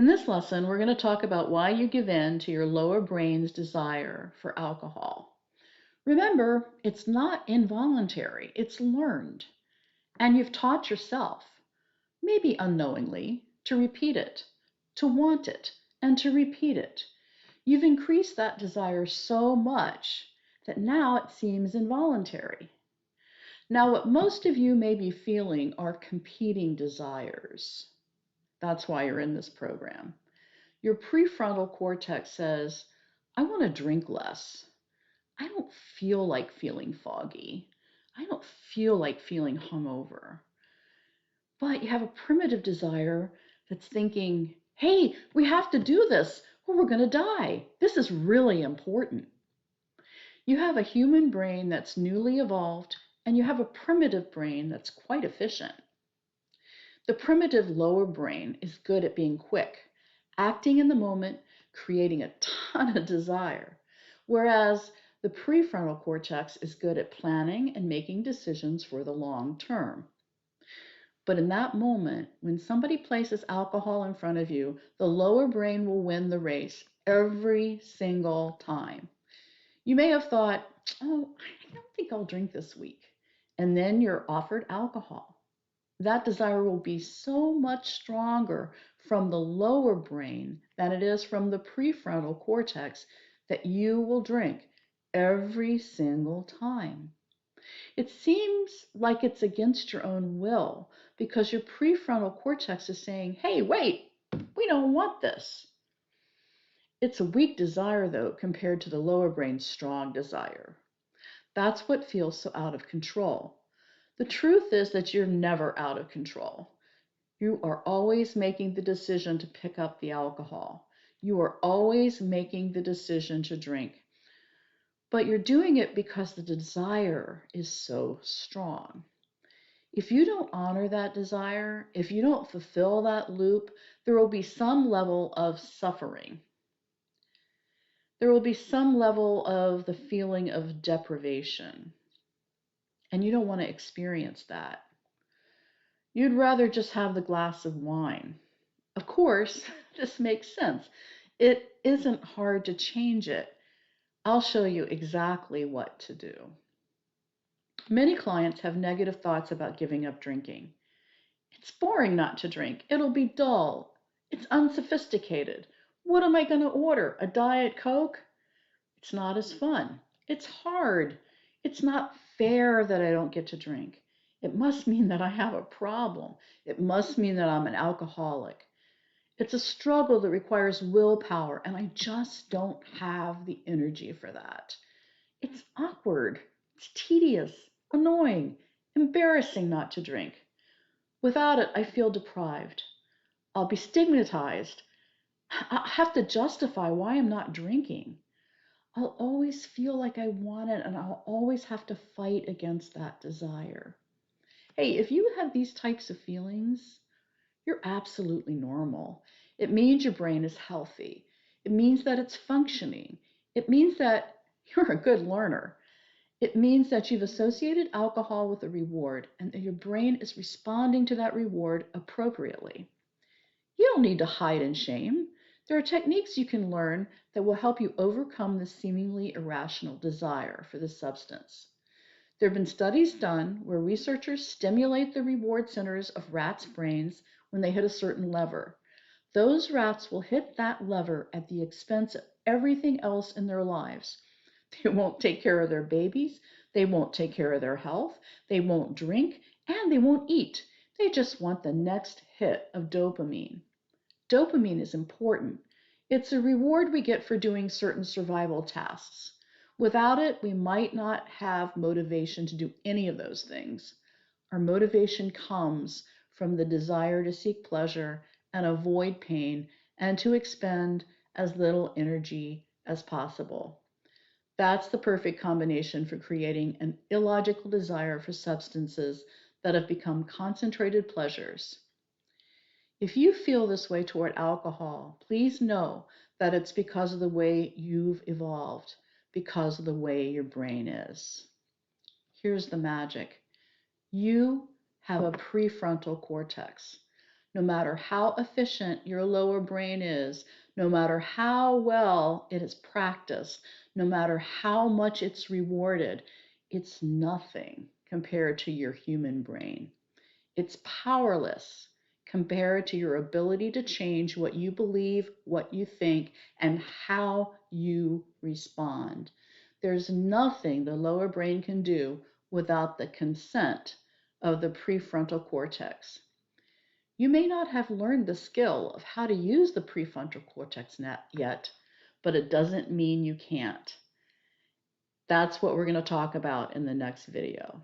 In this lesson, we're going to talk about why you give in to your lower brain's desire for alcohol. Remember, it's not involuntary, it's learned. And you've taught yourself, maybe unknowingly, to repeat it, to want it, and to repeat it. You've increased that desire so much that now it seems involuntary. Now, what most of you may be feeling are competing desires. That's why you're in this program. Your prefrontal cortex says, I want to drink less. I don't feel like feeling foggy. I don't feel like feeling hungover. But you have a primitive desire that's thinking, hey, we have to do this or we're going to die. This is really important. You have a human brain that's newly evolved, and you have a primitive brain that's quite efficient. The primitive lower brain is good at being quick, acting in the moment, creating a ton of desire, whereas the prefrontal cortex is good at planning and making decisions for the long term. But in that moment, when somebody places alcohol in front of you, the lower brain will win the race every single time. You may have thought, oh, I don't think I'll drink this week. And then you're offered alcohol. That desire will be so much stronger from the lower brain than it is from the prefrontal cortex that you will drink every single time. It seems like it's against your own will because your prefrontal cortex is saying, hey, wait, we don't want this. It's a weak desire, though, compared to the lower brain's strong desire. That's what feels so out of control. The truth is that you're never out of control. You are always making the decision to pick up the alcohol. You are always making the decision to drink. But you're doing it because the desire is so strong. If you don't honor that desire, if you don't fulfill that loop, there will be some level of suffering. There will be some level of the feeling of deprivation. And you don't want to experience that. You'd rather just have the glass of wine. Of course, this makes sense. It isn't hard to change it. I'll show you exactly what to do. Many clients have negative thoughts about giving up drinking. It's boring not to drink. It'll be dull. It's unsophisticated. What am I going to order? A Diet Coke? It's not as fun. It's hard. It's not fair that I don't get to drink. It must mean that I have a problem. It must mean that I'm an alcoholic. It's a struggle that requires willpower, and I just don't have the energy for that. It's awkward. It's tedious, annoying, embarrassing not to drink. Without it, I feel deprived. I'll be stigmatized. I'll have to justify why I'm not drinking. I'll always feel like I want it, and I'll always have to fight against that desire. Hey, if you have these types of feelings, you're absolutely normal. It means your brain is healthy. It means that it's functioning. It means that you're a good learner. It means that you've associated alcohol with a reward and that your brain is responding to that reward appropriately. You don't need to hide in shame. There are techniques you can learn that will help you overcome the seemingly irrational desire for the substance. There have been studies done where researchers stimulate the reward centers of rats' brains when they hit a certain lever. Those rats will hit that lever at the expense of everything else in their lives. They won't take care of their babies, they won't take care of their health, they won't drink, and they won't eat. They just want the next hit of dopamine. Dopamine is important. It's a reward we get for doing certain survival tasks. Without it, we might not have motivation to do any of those things. Our motivation comes from the desire to seek pleasure and avoid pain and to expend as little energy as possible. That's the perfect combination for creating an illogical desire for substances that have become concentrated pleasures. If you feel this way toward alcohol, please know that it's because of the way you've evolved, because of the way your brain is. Here's the magic. You have a prefrontal cortex. No matter how efficient your lower brain is, no matter how well it is practiced, no matter how much it's rewarded, it's nothing compared to your human brain. It's powerless compared to your ability to change what you believe, what you think, and how you respond. There's nothing the lower brain can do without the consent of the prefrontal cortex. You may not have learned the skill of how to use the prefrontal cortex yet, but it doesn't mean you can't. That's what we're going to talk about in the next video.